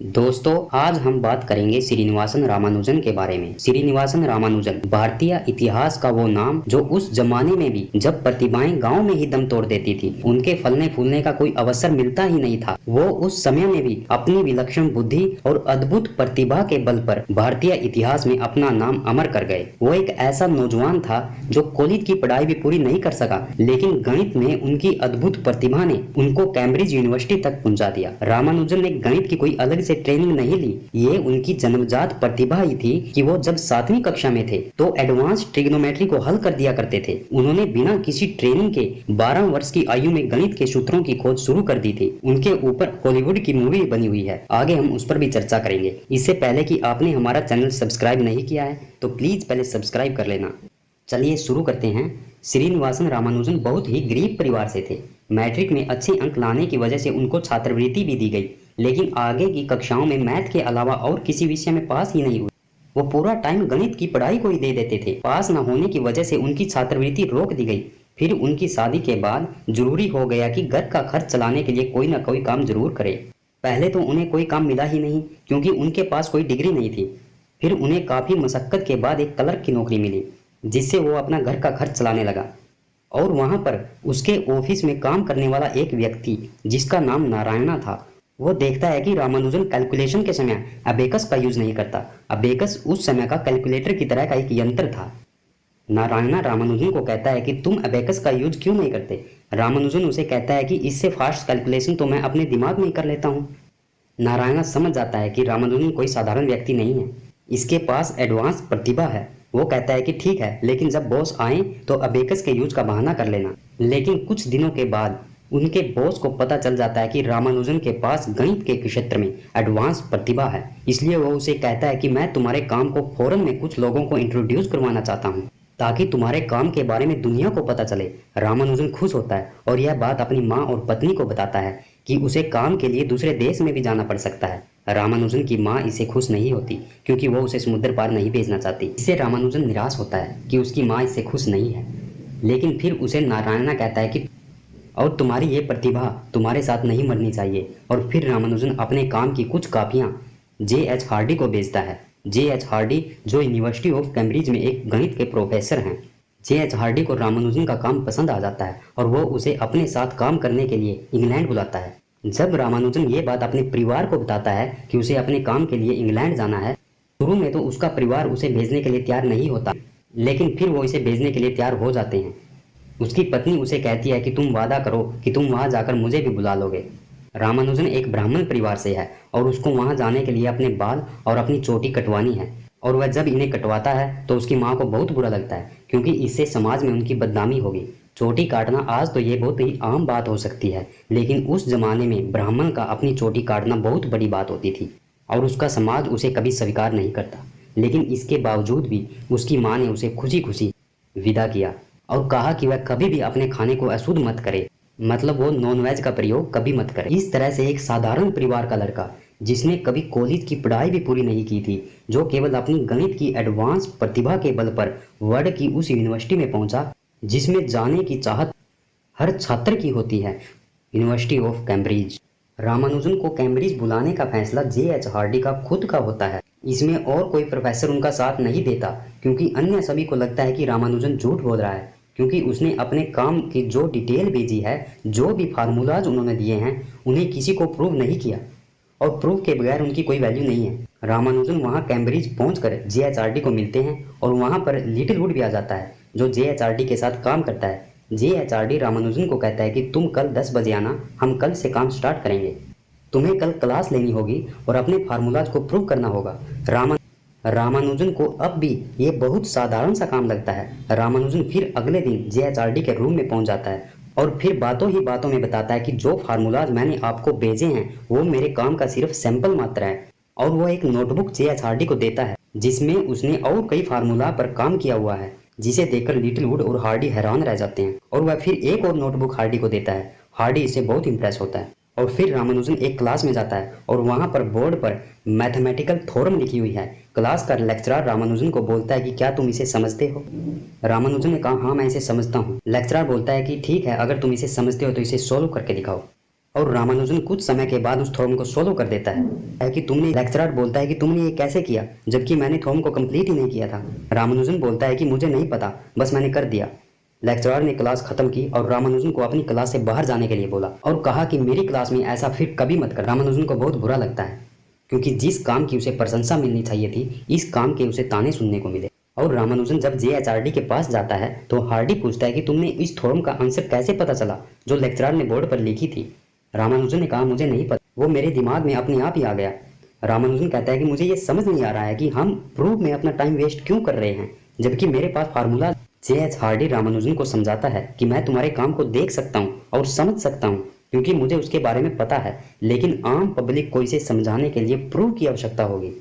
दोस्तों, आज हम बात करेंगे श्रीनिवासन रामानुजन के बारे में। श्रीनिवासन रामानुजन भारतीय इतिहास का वो नाम जो उस जमाने में भी जब प्रतिभाएं गांव में ही दम तोड़ देती थी, उनके फलने फूलने का कोई अवसर मिलता ही नहीं था। वो उस समय में भी अपनी विलक्षण बुद्धि और अद्भुत प्रतिभा के बल पर भारतीय इतिहास में अपना नाम अमर कर गए। वो एक ऐसा नौजवान था जो कॉलेज की पढ़ाई भी पूरी नहीं कर सका, लेकिन गणित में उनकी अद्भुत प्रतिभा ने उनको कैम्ब्रिज यूनिवर्सिटी तक पहुंचा दिया। रामानुजन ने गणित की कोई अलग से ट्रेनिंग नहीं ली, ये उनकी जन्मजात प्रतिभा ही थी कि वो जब 7वीं कक्षा में थे तो एडवांस ट्रिग्नोमेट्री को हल कर दिया करते थे। उन्होंने बिना किसी ट्रेनिंग के 12 वर्ष की आयु में गणित के सूत्रों की खोज शुरू कर दी थी। उनके ऊपर हॉलीवुड की मूवी बनी हुई है, आगे हम उस पर भी चर्चा करेंगे। इससे पहले कि आपने हमारा चैनल सब्सक्राइब नहीं किया है तो प्लीज पहले सब्सक्राइब कर लेना। चलिए शुरू करते हैं। श्रीनिवासन रामानुजन बहुत ही गरीब परिवार से थे। मैट्रिक में अच्छे अंक लाने की वजह से उनको छात्रवृत्ति भी दी गई, लेकिन आगे की कक्षाओं में मैथ के अलावा और किसी विषय में पास ही नहीं हुए। वो पूरा टाइम गणित की पढ़ाई को ही दे देते थे। पास न होने की वजह से उनकी छात्रवृत्ति रोक दी गई। फिर उनकी शादी के बाद जरूरी हो गया कि घर का खर्च चलाने के लिए कोई ना कोई काम जरूर करे। पहले तो उन्हें कोई काम मिला ही नहीं, क्योंकि उनके पास कोई डिग्री नहीं थी। फिर उन्हें काफी मशक्कत के बाद एक क्लर्क की नौकरी मिली, जिससे वो अपना घर का खर्च चलाने लगा। और वहां पर उसके ऑफिस में काम करने वाला एक व्यक्ति जिसका नाम नारायणा था, वो देखता है कि रामानुजन कैलकुलेशन के समय अबेकस का यूज नहीं करता। अबेकस उस समय का कैलकुलेटर की तरह का एक यंत्र था। नारायणा रामानुजन को कहता है कि तुम अबेकस का यूज क्यों नहीं करते। रामानुजन उसे कहता है कि इससे फास्ट कैलकुलेशन तो मैं अपने दिमाग में ही कर लेता हूँ। नारायणा समझ जाता है कि रामानुजन कोई साधारण व्यक्ति नहीं है, इसके पास एडवांस प्रतिभा है। वो कहता है कि ठीक है, लेकिन जब बॉस आए तो अबेकस के यूज का बहाना कर लेना। लेकिन कुछ दिनों के बाद उनके बॉस को पता चल जाता है कि रामानुजन के पास गणित के क्षेत्र में एडवांस प्रतिभा है। इसलिए वो उसे कहता है कि मैं तुम्हारे काम को फौरन में कुछ लोगों को इंट्रोड्यूस करवाना चाहता हूँ, ताकि तुम्हारे काम के बारे में दुनिया को पता चले। रामानुजन खुश होता है और यह बात अपनी माँ और पत्नी को बताता है कि उसे काम के लिए दूसरे देश में भी जाना पड़ सकता है। रामानुजन की माँ इसे खुश नहीं होती, क्योंकि वो उसे समुद्र पार नहीं भेजना चाहती। इससे रामानुजन निराश होता है कि उसकी माँ इससे खुश नहीं है। लेकिन फिर उसे नारायणा कहता है कि और तुम्हारी ये प्रतिभा तुम्हारे साथ नहीं मरनी चाहिए। और फिर रामानुजन अपने काम की कुछ कापियाँ J.H. हार्डी को भेजता है। J.H. हार्डी जो यूनिवर्सिटी ऑफ कैम्ब्रिज में एक गणित के प्रोफेसर हैं। J.H. हार्डी को रामानुजन का काम पसंद आ जाता है और वो उसे अपने साथ काम करने के लिए इंग्लैंड बुलाता है। जब रामानुजन ये बात अपने परिवार को बताता है कि उसे अपने काम के लिए इंग्लैंड जाना है, शुरू में तो उसका परिवार उसे भेजने के लिए तैयार नहीं होता, लेकिन फिर वो इसे भेजने के लिए तैयार हो जाते हैं। उसकी पत्नी उसे कहती है कि तुम वादा करो कि तुम वहां जाकर मुझे भी बुला लोगे। रामानुजन एक ब्राह्मण परिवार से है और उसको वहां जाने के लिए अपने बाल और अपनी चोटी कटवानी है। और वह जब इन्हें कटवाता है तो उसकी माँ को बहुत बुरा लगता है, क्योंकि इससे समाज में उनकी बदनामी होगी। चोटी काटना आज तो ये बहुत ही आम बात हो सकती है, लेकिन उस जमाने में ब्राह्मण का अपनी चोटी काटना बहुत बड़ी बात होती थी और उसका समाज उसे कभी स्वीकार नहीं करता। लेकिन इसके बावजूद भी उसकी माँ ने उसे खुशी खुशी विदा किया और कहा कि वह कभी भी अपने खाने को अशुद्ध मत करे, मतलब वो नॉनवेज का प्रयोग कभी मत करे। इस तरह से एक साधारण परिवार का लड़का जिसने कभी कॉलेज की पढ़ाई भी पूरी नहीं की थी, जो केवल अपनी गणित की एडवांस प्रतिभा के बल पर वर्ल्ड की उस यूनिवर्सिटी में पहुंचा जिसमें जाने की चाहत हर छात्र की होती है, यूनिवर्सिटी ऑफ कैम्ब्रिज। रामानुजन को कैम्ब्रिज बुलाने का फैसला J.H. हार्डी का खुद का होता है। इसमें और कोई प्रोफेसर उनका साथ नहीं देता, क्योंकि अन्य सभी को लगता है कि रामानुजन झूठ बोल रहा है, क्योंकि उसने अपने काम की जो डिटेल भेजी है, जो भी फार्मूलाज उन्होंने दिए हैं, उन्हें किसी को प्रूव नहीं किया और प्रूफ के बगैर उनकी कोई वैल्यू नहीं है। रामानुजन वहां कैम्ब्रिज पहुंचकर J.H. हार्डी को मिलते हैं और वहां पर लिटिलवुड भी आ जाता है, जो J.H. हार्डी के साथ काम करता है। J.H. हार्डी रामानुजन को कहता है कि तुम कल 10 बजे आना, हम कल से काम स्टार्ट करेंगे। तुम्हें कल क्लास लेनी होगी और अपने फार्मूलाज को प्रूव करना होगा। रामानुजन को अब भी ये बहुत साधारण सा काम लगता है। रामानुजन फिर अगले दिन J.H. हार्डी के रूम में पहुंच जाता है और फिर बातों ही बातों में बताता है कि जो फार्मूलाज मैंने आपको भेजे हैं वो मेरे काम का सिर्फ सैंपल मात्र है। और वो एक नोटबुक J.H. हार्डी को देता है जिसमें उसने और कई फार्मूला पर काम किया हुआ है, जिसे देखकर लिटिलवुड और हार्डी हैरान रह जाते हैं। और वह फिर एक और नोटबुक हार्डी को देता है। हार्डी इससे बहुत इंप्रेस होता है और फिर रामानुजन एक क्लास में जाता है और वहां पर बोर्ड पर मैथमेटिकल थ्योरम लिखी हुई है। क्लास का लेक्चरर रामानुजन को बोलता है कि क्या तुम इसे समझते हो। रामानुजन ने कहा हाँ मैं इसे समझता हूँ। लेक्चरर बोलता है कि ठीक है, अगर तुम इसे समझते हो तो इसे सोल्व करके दिखाओ। और रामानुजन कुछ समय के बाद उस थ्योरम को सोल्व कर देता है कि तुमने लेक्चरर बोलता है कि तुमने ये कैसे किया जबकि मैंने थ्योरम को कंप्लीट ही नहीं किया था। रामानुजन बोलता है कि मुझे नहीं पता, बस मैंने कर दिया। लेक्चरर ने क्लास खत्म की और रामानुजन को अपनी क्लास से बाहर जाने के लिए बोला और कहा कि मेरी क्लास में ऐसा फिर कभी मत कर। रामानुजन को बहुत बुरा लगता है क्योंकि जिस काम की उसे प्रशंसा मिलनी चाहिए थी, इस काम के उसे ताने सुनने को मिले। और रामानुजन जब JHRD के पास जाता है तो हार्डी पूछता है कि तुमने इस थ्योरम का आंसर कैसे पता चला जो लेक्चरर ने बोर्ड पर लिखी थी। रामानुजन ने कहा मुझे नहीं पता, वो मेरे दिमाग में अपने आप ही आ गया। रामानुजन कहता है कि मुझे ये समझ नहीं आ रहा है कि हम प्रूफ में अपना टाइम वेस्ट क्यों कर रहे हैं जबकि मेरे पास फार्मूला। JHRD रामानुजन को समझाता है कि मैं तुम्हारे काम को देख सकता हूँ और समझ सकता हूँ क्योंकि मुझे उसके बारे में पता है, लेकिन आम पब्लिक को इसे समझाने के लिए प्रूफ की आवश्यकता होगी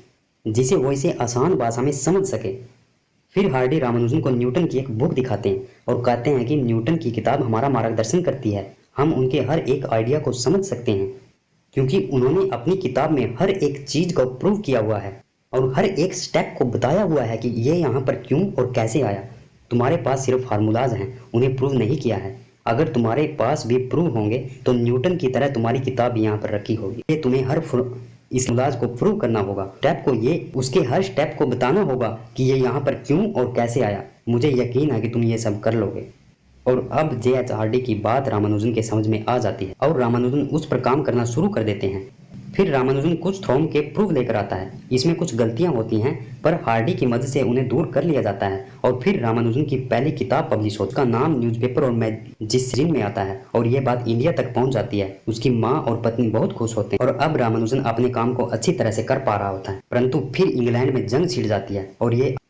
जिसे वो इसे आसान भाषा में समझ सके। फिर हार्डी रामानुजन को न्यूटन की एक बुक दिखाते हैं और कहते हैं कि न्यूटन की किताब हमारा मार्गदर्शन करती है, हम उनके हर एक आइडिया को समझ सकते हैं क्योंकि उन्होंने अपनी किताब में हर एक चीज को प्रूव किया हुआ है और हर एक स्टेप को बताया हुआ है कि ये यहाँ पर क्यों और कैसे आया। तुम्हारे पास सिर्फ फार्मूलाज हैं, उन्हें प्रूव नहीं किया है। अगर तुम्हारे पास भी प्रूव होंगे तो न्यूटन की तरह तुम्हारी किताब यहाँ पर रखी होगी। ये तुम्हें हर इस फार्मूलाज को प्रूव करना होगा, स्टेप को ये उसके हर स्टेप को बताना होगा कि ये यहाँ पर क्यों और कैसे आया। मुझे यकीन है कि तुम ये सब कर लोगे। और अब JHRD की बात रामानुजन के समझ में आ जाती है और रामानुजन उस पर काम करना शुरू कर देते हैं। फिर रामानुजन कुछ थ्योरम के प्रूफ लेकर आता है, इसमें कुछ गलतियां होती हैं पर हार्डी की मदद से उन्हें दूर कर लिया जाता है और फिर रामानुजन की पहली किताब पब्लिश होती है। उसका नाम न्यूज़पेपर और मैगजीन में आता है और ये बात इंडिया तक पहुंच जाती है। उसकी माँ और पत्नी बहुत खुश होते हैं और अब रामानुजन अपने काम को अच्छी तरह से कर पा रहा होता है। परंतु फिर इंग्लैंड में जंग छिड़ जाती है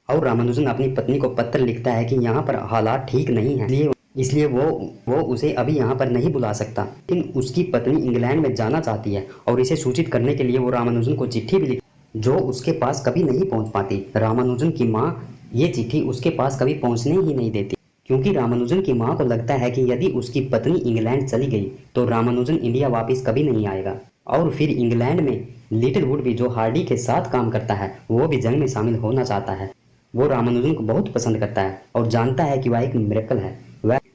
और रामानुजन अपनी पत्नी को पत्र लिखता है कि यहाँ पर हालात ठीक नहीं है, इसलिए वो उसे अभी यहाँ पर नहीं बुला सकता। लेकिन उसकी पत्नी इंग्लैंड में जाना चाहती है और इसे सूचित करने के लिए वो रामानुजन को चिट्ठी भी लिखती जो उसके पास कभी नहीं पहुँच पाती। रामानुजन की माँ ये चिट्ठी उसके पास कभी पहुँचने ही नहीं देती क्योंकि रामानुजन की माँ को लगता है कि यदि उसकी पत्नी इंग्लैंड चली गई तो रामानुजन इंडिया वापस कभी नहीं आएगा। और फिर इंग्लैंड में लिटिलवुड भी जो हार्डी के साथ काम करता है वो भी जंग में शामिल होना चाहता है। वो रामानुजन को बहुत पसंद करता है और जानता है कि वह एक मिरेकल है।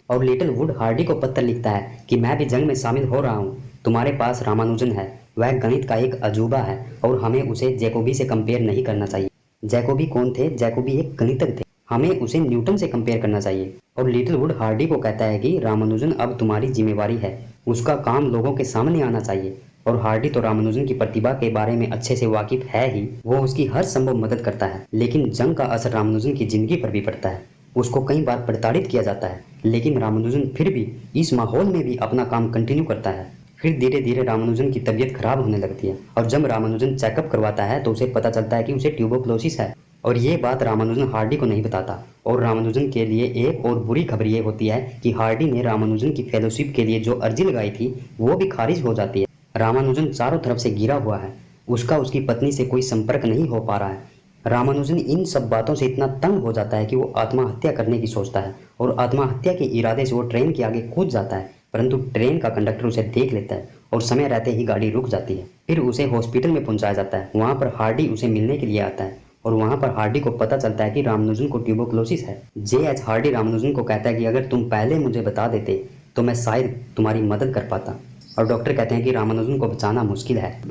और लिटिलवुड हार्डी को पत्र लिखता है कि मैं भी जंग में शामिल हो रहा हूँ, तुम्हारे पास रामानुजन है, वह गणित का एक अजूबा है और हमें उसे जैकोबी से कंपेयर नहीं करना चाहिए। जैकोबी कौन थे? जैकोबी एक गणितज्ञ थे, हमें उसे न्यूटन से कंपेयर करना चाहिए। और लिटिलवुड हार्डी को कहता है कि रामानुजन अब तुम्हारी जिम्मेवारी है, उसका काम लोगों के सामने आना चाहिए। और हार्डी तो रामानुजन की प्रतिभा के बारे में अच्छे से वाकिफ है ही, वो उसकी हर संभव मदद करता है। लेकिन जंग का असर रामानुजन की जिंदगी पर भी पड़ता है। उसको कई बार प्रताड़ित किया जाता है, लेकिन रामानुजन फिर भी इस माहौल में भी अपना काम कंटिन्यू करता है। फिर धीरे धीरे रामानुजन की तबीयत खराब होने लगती है और जब रामानुजन चेकअप करवाता है तो उसे पता चलता है कि उसे ट्यूबरकुलोसिस है। और ये बात रामानुजन हार्डी को नहीं बताता। और रामानुजन के लिए एक और बुरी खबर ये होती है कि हार्डी ने रामानुजन की फेलोशिप के लिए जो अर्जी लगाई थी वो भी खारिज हो जाती है। रामानुजन चारों तरफ से घिरा हुआ है, उसकी पत्नी से कोई संपर्क नहीं हो पा रहा है। रामानुजन इन सब बातों से इतना तंग हो जाता है कि वो आत्महत्या करने की सोचता है और आत्महत्या के इरादे से वो ट्रेन के आगे कूद जाता है, परंतु ट्रेन का कंडक्टर उसे देख लेता है और समय रहते ही गाड़ी रुक जाती है। फिर उसे हॉस्पिटल में पहुंचाया जाता है। वहाँ पर हार्डी उसे मिलने के लिए आता है और वहाँ पर हार्डी को पता चलता है कि रामानुजन को ट्यूबरकुलोसिस है। JH हार्डी रामानुजन को कहता है कि अगर तुम पहले मुझे बता देते तो मैं शायद तुम्हारी मदद कर पाता। और डॉक्टर कहते हैं कि रामानुजन को बचाना मुश्किल है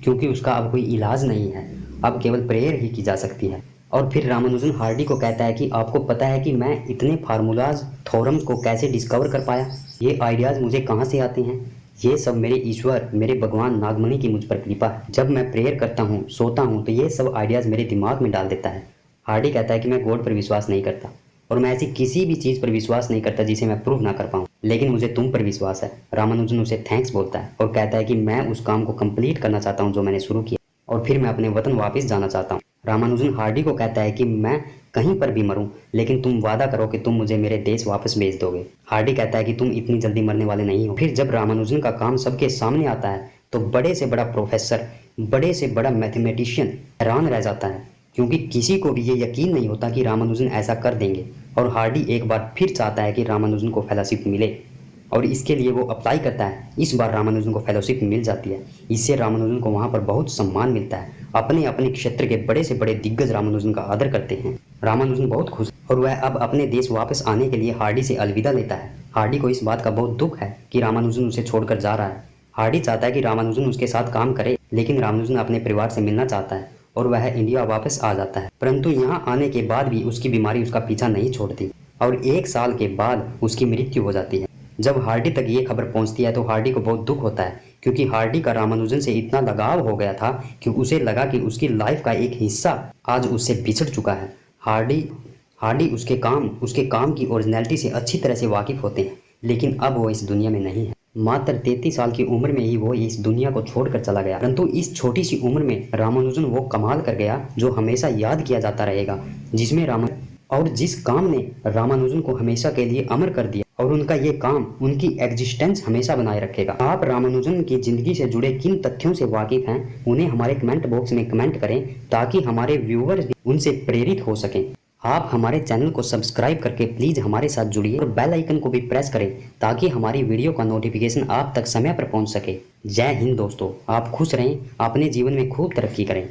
क्योंकि उसका अब कोई इलाज नहीं है, अब केवल प्रेयर ही की जा सकती है। और फिर रामानुजन हार्डी को कहता है कि आपको पता है कि मैं इतने फार्मूलाज थ्योरम्स को कैसे डिस्कवर कर पाया, ये आइडियाज़ मुझे कहाँ से आते हैं? ये सब मेरे ईश्वर, मेरे भगवान नागमणि की मुझ पर कृपा है। जब मैं प्रेयर करता हूँ, सोता हूँ तो ये सब आइडियाज़ मेरे दिमाग में डाल देता है। हार्डी कहता है कि मैं गॉड पर विश्वास नहीं करता और मैं ऐसी किसी भी चीज़ पर विश्वास नहीं करता जिसे मैं प्रूव ना कर पाऊँ, लेकिन मुझे तुम पर विश्वास है। रामानुजन उसे थैंक्स बोलता है और कहता है कि मैं उस काम को कंप्लीट करना चाहता हूँ जो मैंने शुरू किया और फिर मैं अपने वतन वापस जाना चाहता हूँ। रामानुजन हार्डी को कहता है कि मैं कहीं पर भी मरूं, लेकिन तुम वादा करो कि तुम मुझे मेरे देश वापस भेज दोगे। हार्डी कहता है कि तुम इतनी जल्दी मरने वाले नहीं हो। फिर जब रामानुजन का काम सबके सामने आता है तो बड़े से बड़ा प्रोफेसर, बड़े से बड़ा मैथमेटिशियन हैरान रह जाता है क्योंकि किसी को भी ये यकीन नहीं होता कि रामानुजन ऐसा कर देंगे। और हार्डी एक बार फिर चाहता है कि रामानुजन को फेलोशिप मिले और इसके लिए वो अप्लाई करता है। इस बार रामानुजन को फेलोशिप मिल जाती है। इससे रामानुजन को वहाँ पर बहुत सम्मान मिलता है। अपने अपने क्षेत्र के बड़े से बड़े दिग्गज रामानुजन का आदर करते हैं। रामानुजन बहुत खुश और वह अब अपने देश वापस आने के लिए हार्डी से अलविदा लेता है। हार्डी को इस बात का बहुत दुख है कि रामानुजन उसे छोड़कर जा रहा है। हार्डी चाहता है कि रामानुजन उसके साथ काम करे, लेकिन रामानुजन अपने परिवार से मिलना चाहता है और वह इंडिया वापस आ जाता है। परंतु यहाँ आने के बाद भी उसकी बीमारी उसका पीछा नहीं छोड़ती और 1 साल के बाद उसकी मृत्यु हो जाती है। जब हार्डी तक ये खबर पहुंचती है तो हार्डी को बहुत दुख होता है, क्योंकि हार्डी का रामानुजन से इतना लगाव हो गया था कि उसे लगा कि उसकी लाइफ का एक हिस्सा आज उससे बिछड़ चुका है। हार्डी उसके काम की ओरिजिनलिटी से अच्छी तरह से वाकिफ होते हैं, लेकिन अब वो इस दुनिया में नहीं है। मात्र 33 साल की उम्र में ही वो इस दुनिया को छोड़कर चला गया, परंतु इस छोटी सी उम्र में रामानुजन वो कमाल कर गया जो हमेशा याद किया जाता रहेगा, जिस काम ने रामानुजन को हमेशा के लिए अमर कर दिया, और उनका ये काम उनकी एग्जिस्टेंस हमेशा बनाए रखेगा। आप रामानुजन की जिंदगी से जुड़े किन तथ्यों से वाकिफ हैं, उन्हें हमारे कमेंट बॉक्स में कमेंट करें ताकि हमारे व्यूवर्स भी उनसे प्रेरित हो सकें। आप हमारे चैनल को सब्सक्राइब करके प्लीज़ हमारे साथ जुड़िए और बेल आइकन को भी प्रेस करें ताकि हमारी वीडियो का नोटिफिकेशन आप तक समय पर पहुंच सके। जय हिंद दोस्तों, आप खुश रहें, अपने जीवन में खूब तरक्की करें।